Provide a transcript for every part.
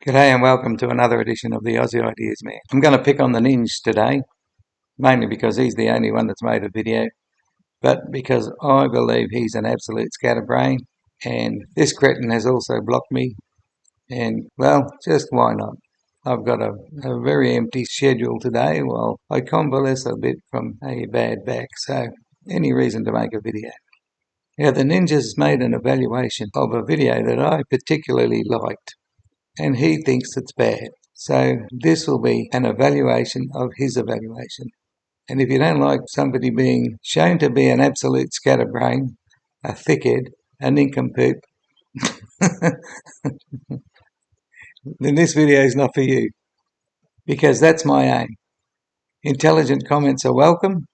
G'day and welcome to another edition of the Aussie Ideas Man. I'm going to pick on the Ninj today, mainly because he's the only one that's made a video, but because I believe he's an absolute scatterbrain, and this cretin has also blocked me, and well, just why not? I've got a very empty schedule today while I convalesce a bit from a bad back, so any reason to make a video. Now, the Ninja has made an evaluation of a video that I particularly liked, and he thinks it's bad. So this will be an evaluation of his evaluation. And if you don't like somebody being shown to be an absolute scatterbrain, a thickhead, a nincompoop, then this video is not for you. Because that's my aim. Intelligent comments are welcome.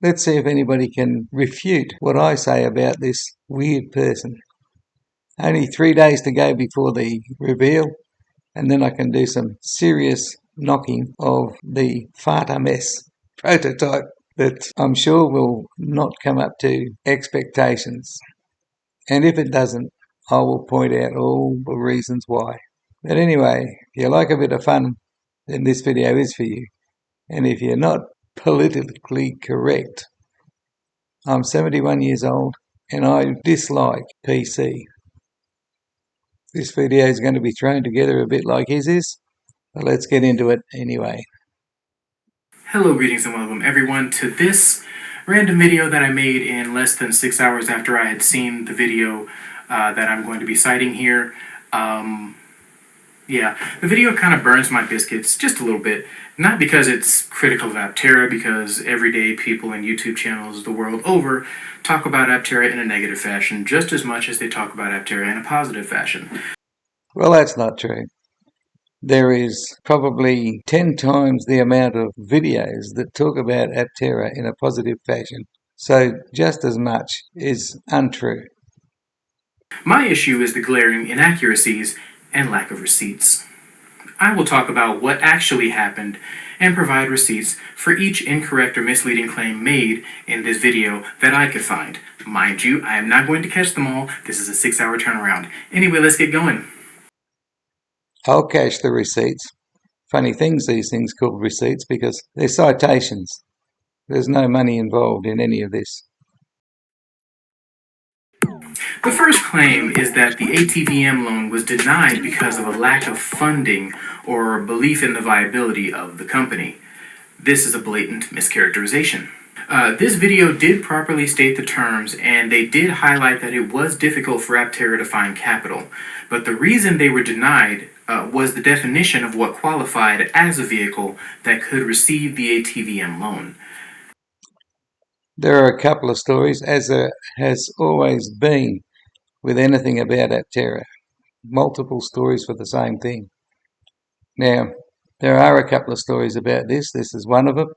Let's see if anybody can refute what I say about this weird person. Only 3 days to go before the reveal, and then I can do some serious knocking of the Fata mess prototype that I'm sure will not come up to expectations. And if it doesn't, I will point out all the reasons why. But anyway, if you like a bit of fun, then this video is for you. And if you're not politically correct, I'm 71 years old and I dislike PC. This video is going to be thrown together a bit like his is, but let's get into it anyway. Hello, greetings and welcome everyone to this random video that I made in less than 6 hours after I had seen the video that I'm going to be citing here. Yeah, the video kind of burns my biscuits just a little bit. Not because it's critical of Aptera, because everyday people and YouTube channels the world over talk about Aptera in a negative fashion just as much as they talk about Aptera in a positive fashion. Well, that's not true. There is probably 10 times the amount of videos that talk about Aptera in a positive fashion. So just as much is untrue. My issue is the glaring inaccuracies and lack of receipts. I will talk about what actually happened and provide receipts for each incorrect or misleading claim made in this video that I could find. Mind you, I am not going to catch them all. This is a 6-hour turnaround. Anyway, let's get going. I'll cache the receipts. Funny things, these things called receipts, because they're citations. There's no money involved in any of this. The first claim is that the ATVM loan was denied because of a lack of funding or belief in the viability of the company. This is a blatant mischaracterization. This video did properly state the terms, and they did highlight that it was difficult for Aptera to find capital. But the reason they were denied was the definition of what qualified as a vehicle that could receive the ATVM loan. There are a couple of stories, as there has always been with anything about Aptera. Multiple stories for the same thing. Now, there are a couple of stories about this. This is one of them,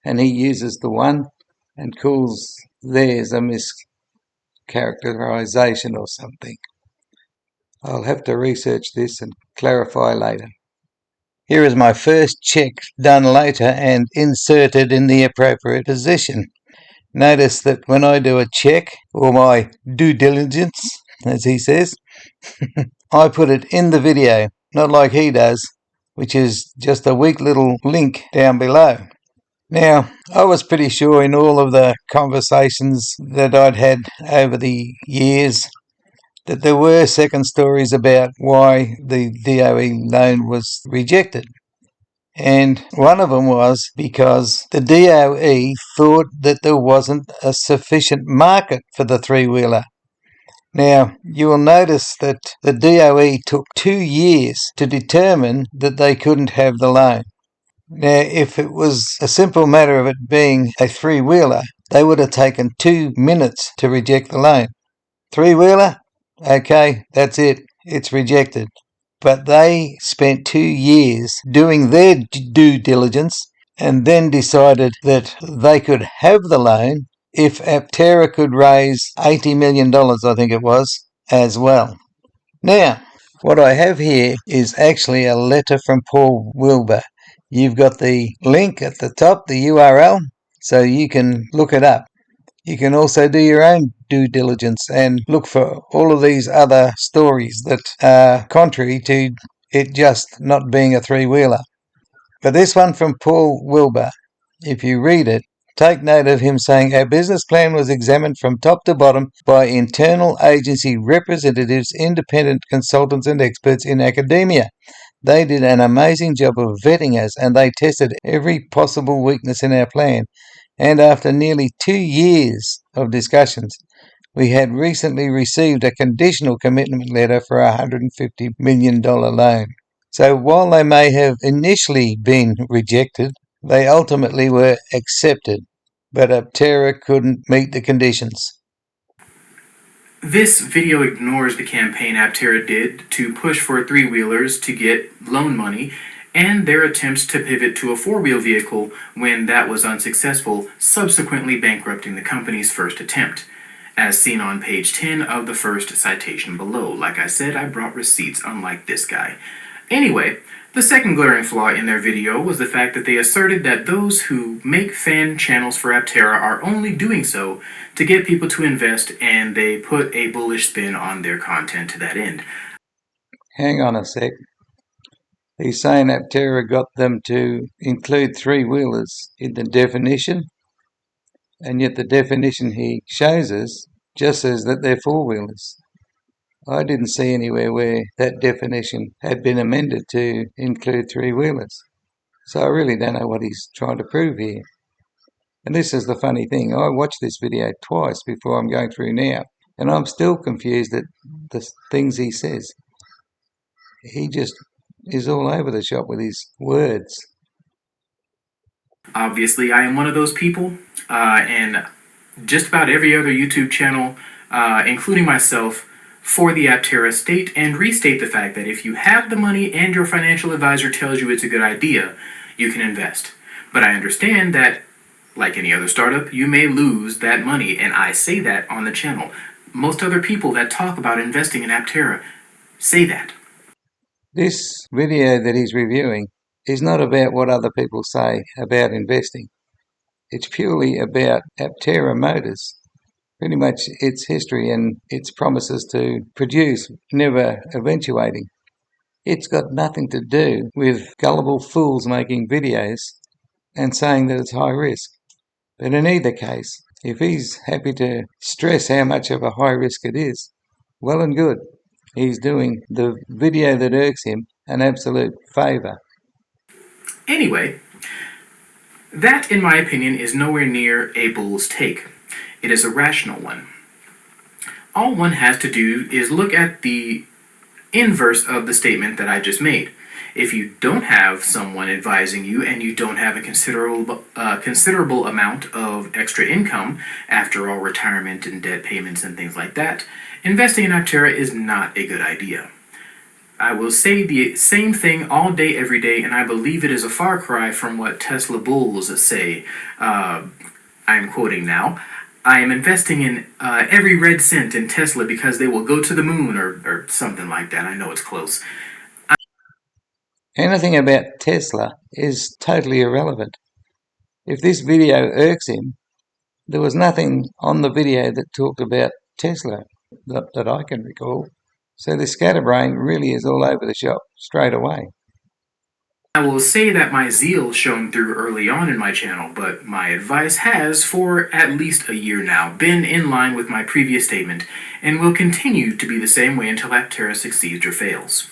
and he uses the one and calls theirs a mischaracterization or something. I'll have to research this and clarify later. Here is my first check done later and inserted in the appropriate position. Notice that when I do a check, or my due diligence, as he says, I put it in the video, not like he does, which is just a weak little link down below. Now, I was pretty sure in all of the conversations that I'd had over the years that there were second stories about why the DOE loan was rejected. And one of them was because the DOE thought that there wasn't a sufficient market for the three-wheeler. Now, you will notice that the DOE took 2 years to determine that they couldn't have the loan. Now, if it was a simple matter of it being a three-wheeler, they would have taken 2 minutes to reject the loan. Three-wheeler? Okay, that's it. It's rejected. But they spent 2 years doing their due diligence and then decided that they could have the loan if Aptera could raise $80 million, I think it was, as well. Now, what I have here is actually a letter from Paul Wilbur. You've got the link at the top, the URL, so you can look it up. You can also do your own due diligence and look for all of these other stories that are contrary to it just not being a three-wheeler. But this one from Paul Wilbur, if you read it, take note of him saying, our business plan was examined from top to bottom by internal agency representatives, independent consultants and experts in academia. They did an amazing job of vetting us and they tested every possible weakness in our plan. And after nearly 2 years of discussions, we had recently received a conditional commitment letter for a $150 million loan. So while they may have initially been rejected, they ultimately were accepted, but Aptera couldn't meet the conditions. This video ignores the campaign Aptera did to push for three-wheelers to get loan money and their attempts to pivot to a four-wheel vehicle when that was unsuccessful, subsequently bankrupting the company's first attempt, as seen on page 10 of the first citation below. Like I said, I brought receipts, unlike this guy. Anyway, the second glaring flaw in their video was the fact that they asserted that those who make fan channels for Aptera are only doing so to get people to invest, and they put a bullish spin on their content to that end. Hang on a sec. He's saying Aptera got them to include three-wheelers in the definition, and yet the definition he shows us just says that they're four-wheelers. I didn't see anywhere where that definition had been amended to include three-wheelers. So I really don't know what he's trying to prove here. And this is the funny thing. I watched this video twice before I'm going through now, and I'm still confused at the things he says. He just is all over the shop with his words. Obviously, I am one of those people, and just about every other YouTube channel, including myself, for the Aptera state and restate the fact that if you have the money and your financial advisor tells you it's a good idea, you can invest. But I understand that, like any other startup, you may lose that money, and I say that on the channel. Most other people that talk about investing in Aptera say that. This video that he's reviewing is not about what other people say about investing. It's purely about Aptera Motors. Pretty much its history and its promises to produce, never eventuating. It's got nothing to do with gullible fools making videos and saying that it's high risk. But in either case, if he's happy to stress how much of a high risk it is, well and good. He's doing the video that irks him an absolute favour. Anyway, that, in my opinion, is nowhere near a bull's take. It is a rational one. All one has to do is look at the inverse of the statement that I just made. If you don't have someone advising you and you don't have a considerable amount of extra income, after all retirement and debt payments and things like that, investing in Aptera is not a good idea. I will say the same thing all day, every day, and I believe it is a far cry from what Tesla bulls say. I'm quoting now. I am investing in every red cent in Tesla because they will go to the moon, or something like that. I know it's close. Anything about Tesla is totally irrelevant. If this video irks him, there was nothing on the video that talked about Tesla that I can recall. So the scatterbrain really is all over the shop straight away. I will say that my zeal shone through early on in my channel, but my advice has, for at least a year now, been in line with my previous statement, and will continue to be the same way until Aptera succeeds or fails.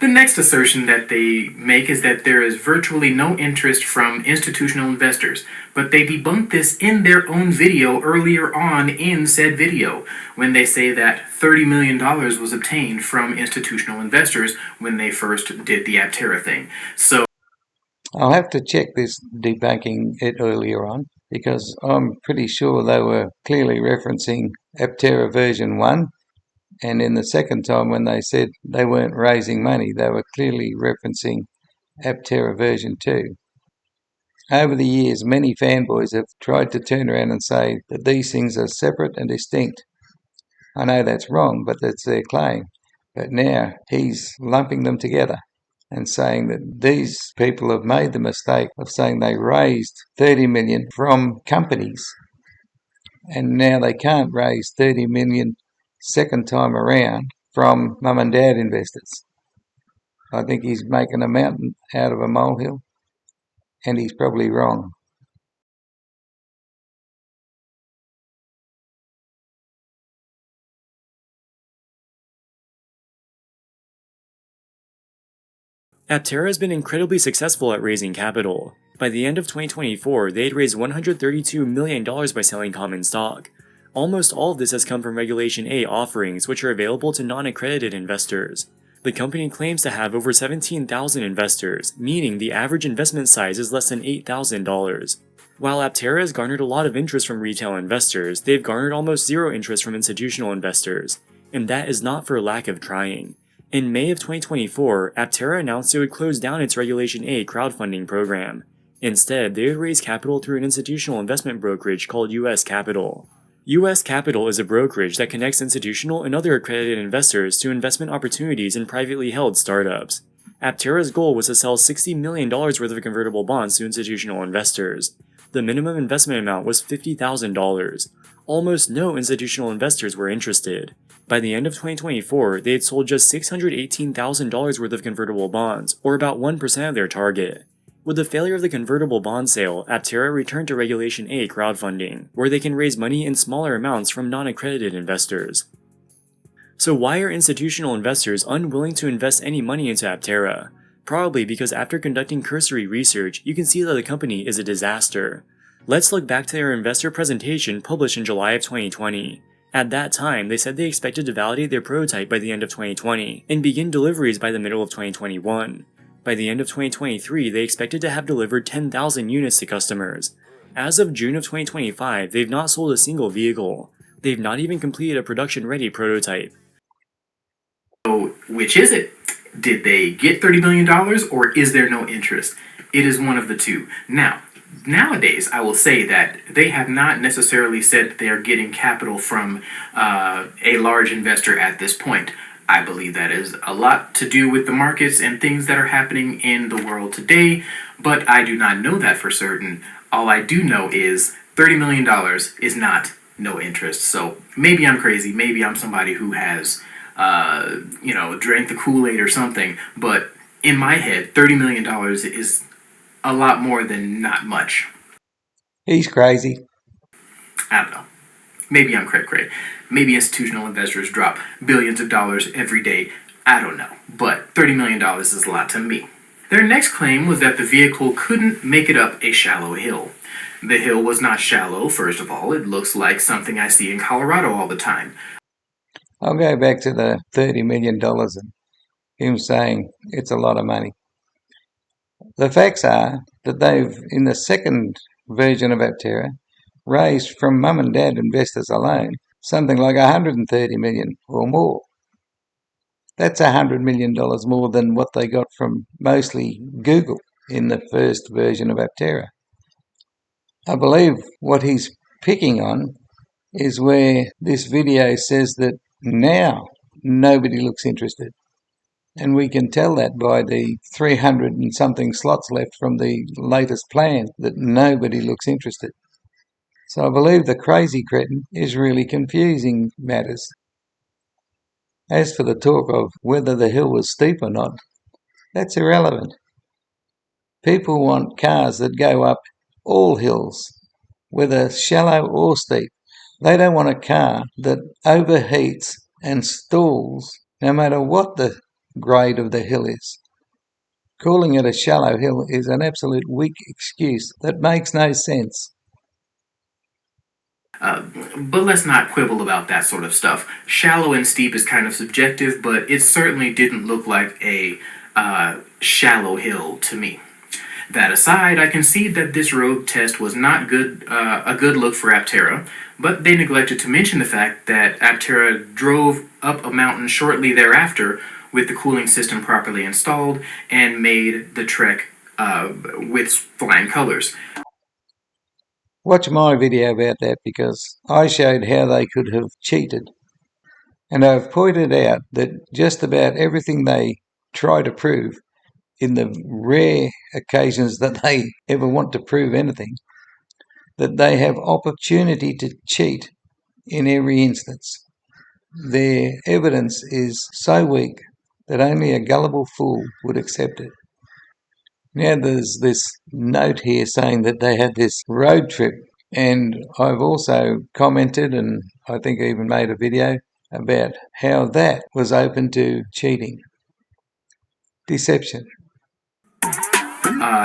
The next assertion that they make is that there is virtually no interest from institutional investors, but they debunk this in their own video earlier on in said video, when they say that $30 million was obtained from institutional investors when they first did the Aptera thing. So I'll have to check this debunking it earlier on, because I'm pretty sure they were clearly referencing Aptera version 1. And in the second time when they said they weren't raising money, they were clearly referencing Aptera version 2. Over the years, many fanboys have tried to turn around and say that these things are separate and distinct. I know that's wrong, but that's their claim. But now he's lumping them together and saying that these people have made the mistake of saying they raised $30 million from companies, and now they can't raise $30 million second time around from mum and dad investors. I think he's making a mountain out of a molehill, and he's probably wrong. Aptera has been incredibly successful at raising capital. By the end of 2024, they had raised $132 million by selling common stock. Almost all of this has come from Regulation A offerings, which are available to non-accredited investors. The company claims to have over 17,000 investors, meaning the average investment size is less than $8,000. While Aptera has garnered a lot of interest from retail investors, they've garnered almost zero interest from institutional investors, and that is not for lack of trying. In May of 2024, Aptera announced it would close down its Regulation A crowdfunding program. Instead, they would raise capital through an institutional investment brokerage called US Capital. US Capital is a brokerage that connects institutional and other accredited investors to investment opportunities in privately held startups. Aptera's goal was to sell $60 million worth of convertible bonds to institutional investors. The minimum investment amount was $50,000. Almost no institutional investors were interested. By the end of 2024, they had sold just $618,000 worth of convertible bonds, or about 1% of their target. With the failure of the convertible bond sale, Aptera returned to Regulation A crowdfunding, where they can raise money in smaller amounts from non-accredited investors. So why are institutional investors unwilling to invest any money into Aptera? Probably because after conducting cursory research, you can see that the company is a disaster. Let's look back to their investor presentation published in July of 2020. At that time, they said they expected to validate their prototype by the end of 2020 and begin deliveries by the middle of 2021. By the end of 2023, they expected to have delivered 10,000 units to customers. As of June of 2025, they've not sold a single vehicle. They've not even completed a production-ready prototype. So, which is it? Did they get $30 million or is there no interest? It is one of the two. Nowadays, I will say that they have not necessarily said that they are getting capital from a large investor at this point. I believe that is a lot to do with the markets and things that are happening in the world today, but I do not know that for certain. All I do know is $30 million is not no interest. So maybe I'm crazy. Maybe I'm somebody who has, drank the Kool-Aid or something. But in my head, $30 million is a lot more than not much. He's crazy. I don't know. Maybe I'm cray-cray. Maybe institutional investors drop billions of dollars every day. I don't know. But $30 million is a lot to me. Their next claim was that the vehicle couldn't make it up a shallow hill. The hill was not shallow, first of all. It looks like something I see in Colorado all the time. I'll go back to the $30 million and him saying it's a lot of money. The facts are that they've, in the second version of Aptera, raised from mum and dad investors alone something like $130 million or more. That's $100 million more than what they got from mostly Google in the first version of Aptera. I believe what he's picking on is where this video says that now nobody looks interested. And we can tell that by the 300 and something slots left from the latest plan that nobody looks interested. So I believe the crazy cretin is really confusing matters. As for the talk of whether the hill was steep or not, that's irrelevant. People want cars that go up all hills, whether shallow or steep. They don't want a car that overheats and stalls no matter what the grade of the hill is. Calling it a shallow hill is an absolute weak excuse that makes no sense. But let's not quibble about that sort of stuff. Shallow and steep is kind of subjective, but it certainly didn't look like a shallow hill to me. That aside, I concede that this road test was not a good look for Aptera, but they neglected to mention the fact that Aptera drove up a mountain shortly thereafter with the cooling system properly installed and made the trek with flying colors. Watch my video about that because I showed how they could have cheated. And I've pointed out that just about everything they try to prove, in the rare occasions that they ever want to prove anything, that they have opportunity to cheat in every instance. Their evidence is so weak that only a gullible fool would accept it. Now there's this note here saying that they had this road trip, and I've also commented, and I think I even made a video about how that was open to cheating. Deception.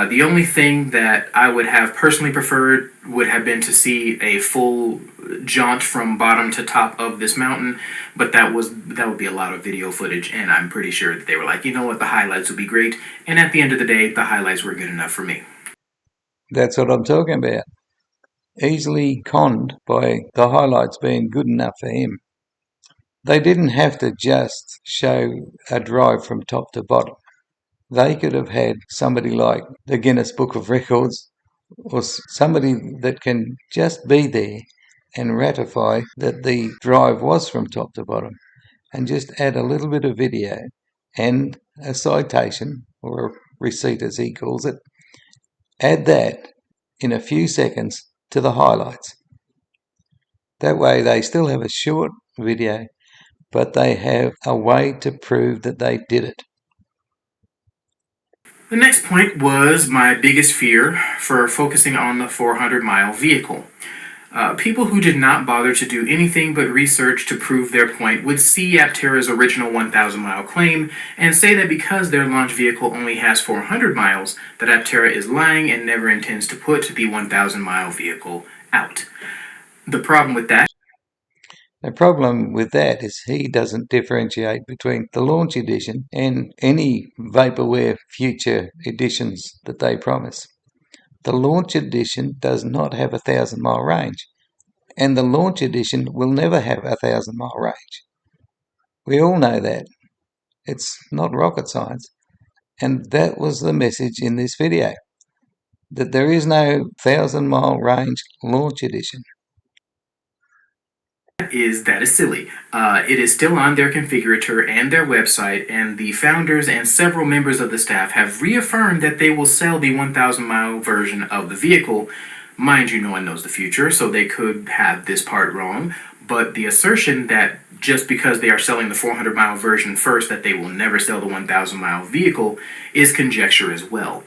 The only thing that I would have personally preferred would have been to see a full jaunt from bottom to top of this mountain, but that would be a lot of video footage, and I'm pretty sure that they were like, you know what, the highlights would be great, and at the end of the day, the highlights were good enough for me. That's what I'm talking about. Easily conned by the highlights being good enough for him. They didn't have to just show a drive from top to bottom. They could have had somebody like the Guinness Book of Records or somebody that can just be there and ratify that the drive was from top to bottom and just add a little bit of video and a citation or a receipt as he calls it. Add that in a few seconds to the highlights. That way they still have a short video, but they have a way to prove that they did it. The next point was my biggest fear for focusing on the 400-mile vehicle. People who did not bother to do anything but research to prove their point would see Aptera's original 1,000-mile claim and say that because their launch vehicle only has 400 miles, that Aptera is lying and never intends to put the 1,000-mile vehicle out. The problem with that is he doesn't differentiate between the launch edition and any vaporware future editions that they promise. The launch edition does not have a 1,000-mile range, and the launch edition will never have a 1,000-mile range. We all know that. It's not rocket science. And that was the message in this video, that there is no 1,000-mile range launch edition. That is silly. It is still on their configurator and their website, and the founders and several members of the staff have reaffirmed that they will sell the 1,000-mile version of the vehicle. Mind you, no one knows the future, so they could have this part wrong, but the assertion that just because they are selling the 400-mile version first that they will never sell the 1,000-mile vehicle is conjecture as well.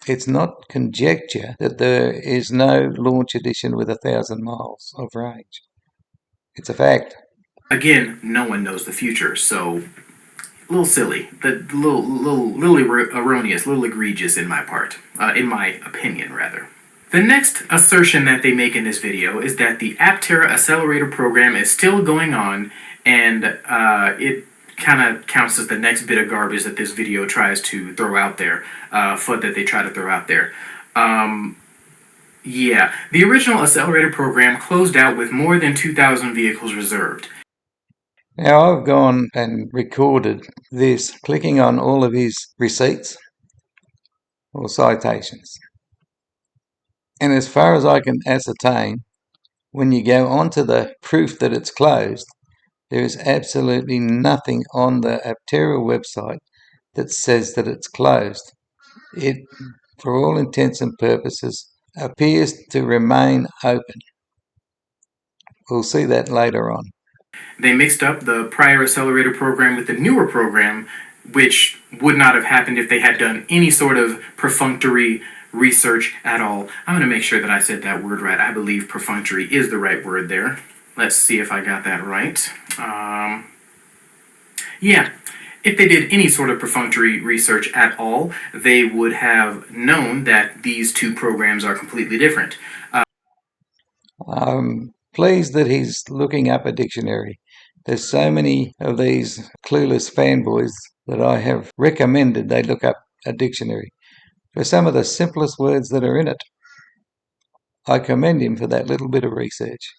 It's not conjecture that there is no launch edition with 1,000 miles of range. It's a fact. Again, no one knows the future, so a little silly, little erroneous, little egregious in my part, in my opinion, rather. The next assertion that they make in this video is that the Aptera Accelerator program is still going on, and it kind of counts as the next bit of garbage that this video tries to throw out there, Yeah, the original Accelerator program closed out with more than 2,000 vehicles reserved. Now I've gone and recorded this, clicking on all of his receipts or citations. And as far as I can ascertain, when you go onto the proof that it's closed, there is absolutely nothing on the Aptera website that says that it's closed. It, for all intents and purposes, appears to remain open. We'll see that later on. They mixed up the prior Accelerator program with the newer program, which would not have happened if they had done any sort of perfunctory research at all. I'm going to make sure that I said that word right. I believe perfunctory is the right word there. Let's see if I got that right. Yeah, if they did any sort of perfunctory research at all, they would have known that these two programs are completely different. I'm pleased that he's looking up a dictionary. There's so many of these clueless fanboys that I have recommended they look up a dictionary for some of the simplest words that are in it. I commend him for that little bit of research.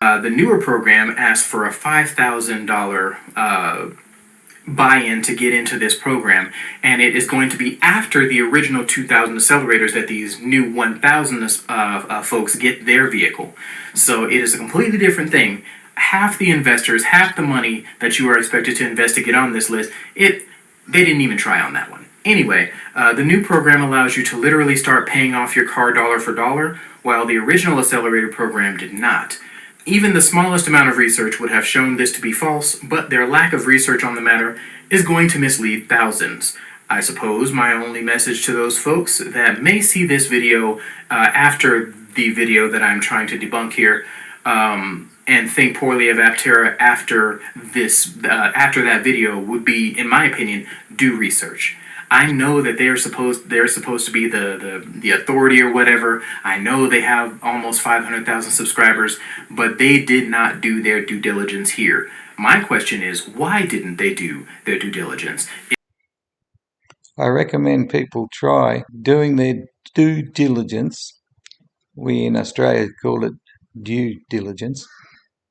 The newer program asked for a $5,000 buy-in to get into this program, and it is going to be after the original 2,000 accelerators that these new 1,000 folks get their vehicle. So it is a completely different thing. Half the investors, half the money that you are expected to invest to get on this list, they didn't even try on that one. Anyway, the new program allows you to literally start paying off your car dollar for dollar, while the original Accelerator program did not. Even the smallest amount of research would have shown this to be false, but their lack of research on the matter is going to mislead thousands. I suppose my only message to those folks that may see this video after the video that I'm trying to debunk here, and think poorly of Aptera after that video would be, in my opinion, do research. I know that they're supposed to be the authority or whatever. I know they have almost 500,000 subscribers, but they did not do their due diligence here. My question is, why didn't they do their due diligence? I recommend people try doing their due diligence. We in Australia call it due diligence.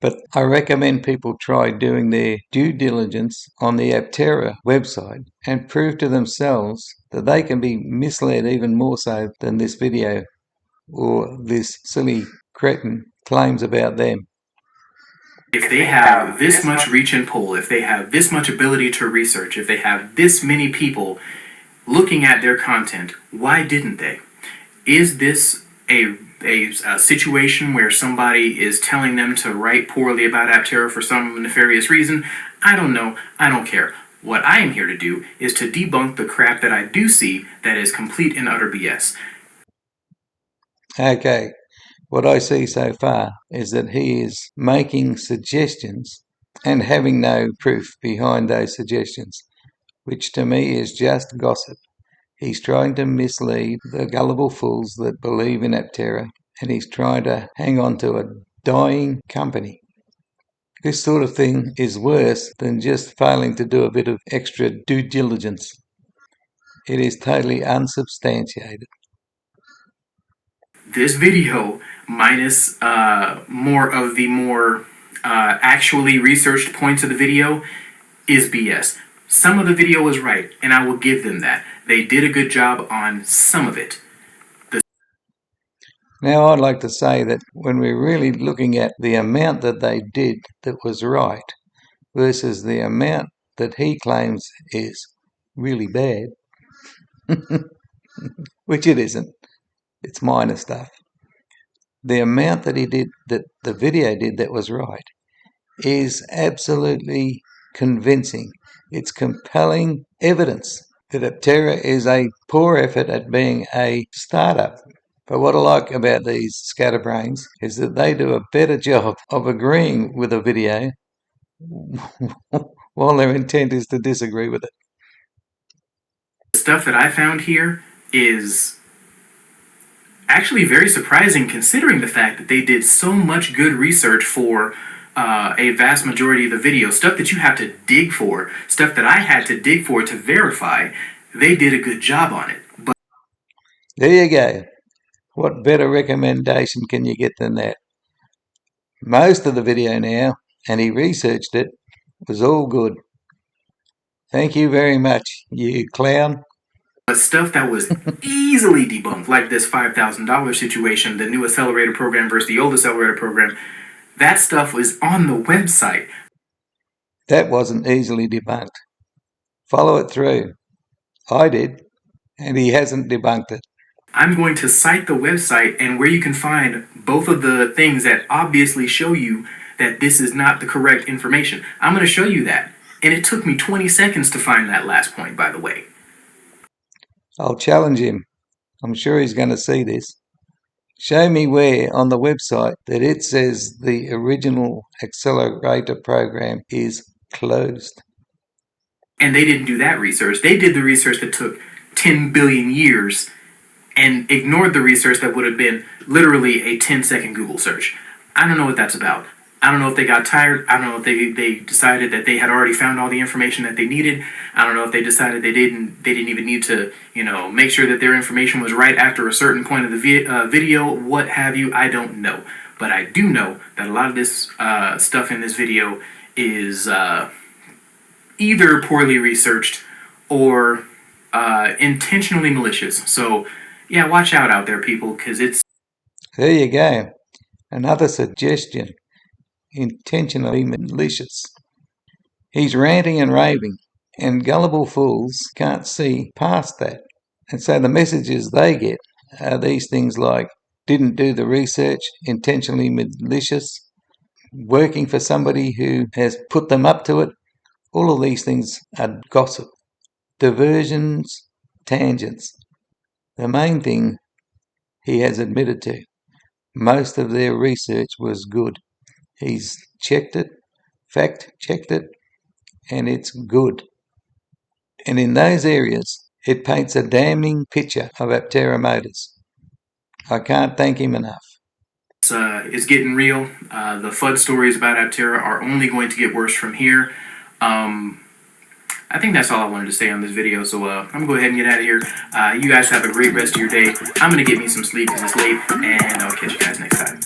But I recommend people try doing their due diligence on the Aptera website and prove to themselves that they can be misled even more so than this video or this silly cretin claims about them. If they have this much reach and pull, if they have this much ability to research, if they have this many people looking at their content, why didn't they? Is this a situation where somebody is telling them to write poorly about Aptera for some nefarious reason? I don't know. I don't care. What I am here to do is to debunk the crap that I do see that is complete and utter BS. Okay, what I see so far is that he is making suggestions and having no proof behind those suggestions, which to me is just gossip. He's trying to mislead the gullible fools that believe in Aptera, and he's trying to hang on to a dying company. This sort of thing is worse than just failing to do a bit of extra due diligence. It is totally unsubstantiated. This video, minus more actually researched points of the video, is BS. Some of the video was right, and I will give them that. They did a good job on some of it. Now I'd like to say that when we're really looking at the amount that they did that was right versus the amount that he claims is really bad, which it isn't, it's minor stuff. The amount that he did, that the video did that was right, is absolutely convincing. It's compelling evidence that Aptera is a poor effort at being a startup. But what I like about these scatterbrains is that they do a better job of agreeing with a video while their intent is to disagree with it. The stuff that I found here is actually very surprising considering the fact that they did so much good research for a vast majority of the video. Stuff that you have to dig for, stuff that I had to dig for to verify. They did a good job on it. But there you go. What better recommendation can you get than that? Most of the video now, and he researched it, was all good. Thank you very much, you clown. But stuff that was easily debunked, like this $5,000 situation, the new Accelerator program versus the old Accelerator program, that stuff was on the website. That wasn't easily debunked. Follow it through. I did, and he hasn't debunked it. I'm going to cite the website and where you can find both of the things that obviously show you that this is not the correct information. I'm going to show you that. And it took me 20 seconds to find that last point, by the way. I'll challenge him. I'm sure he's going to see this. Show me where on the website that it says the original Accelerator program is closed. And they didn't do that research. They did the research that took 10 billion years and ignored the research that would have been literally a 10-second Google search. I don't know what that's about. I don't know if they got tired. I don't know if they decided that they had already found all the information that they needed. I don't know if they decided they didn't even need to, make sure that their information was right after a certain point of the video, what have you. I don't know. But I do know that a lot of this stuff in this video is either poorly researched or intentionally malicious. So, yeah, watch out there, people, because it's... There you go. Another suggestion. Intentionally malicious. He's ranting and raving, and gullible fools can't see past that. And so the messages they get are these things like, didn't do the research, intentionally malicious, working for somebody who has put them up to it. All of these things are gossip, diversions, tangents. The main thing he has admitted to, most of their research was good. He's checked it, fact-checked it, and it's good. And in those areas, it paints a damning picture of Aptera Motors. I can't thank him enough. It's getting real. The FUD stories about Aptera are only going to get worse from here. I think that's all I wanted to say on this video, so I'm going to go ahead and get out of here. You guys have a great rest of your day. I'm going to get me some sleep because it's late, and I'll catch you guys next time.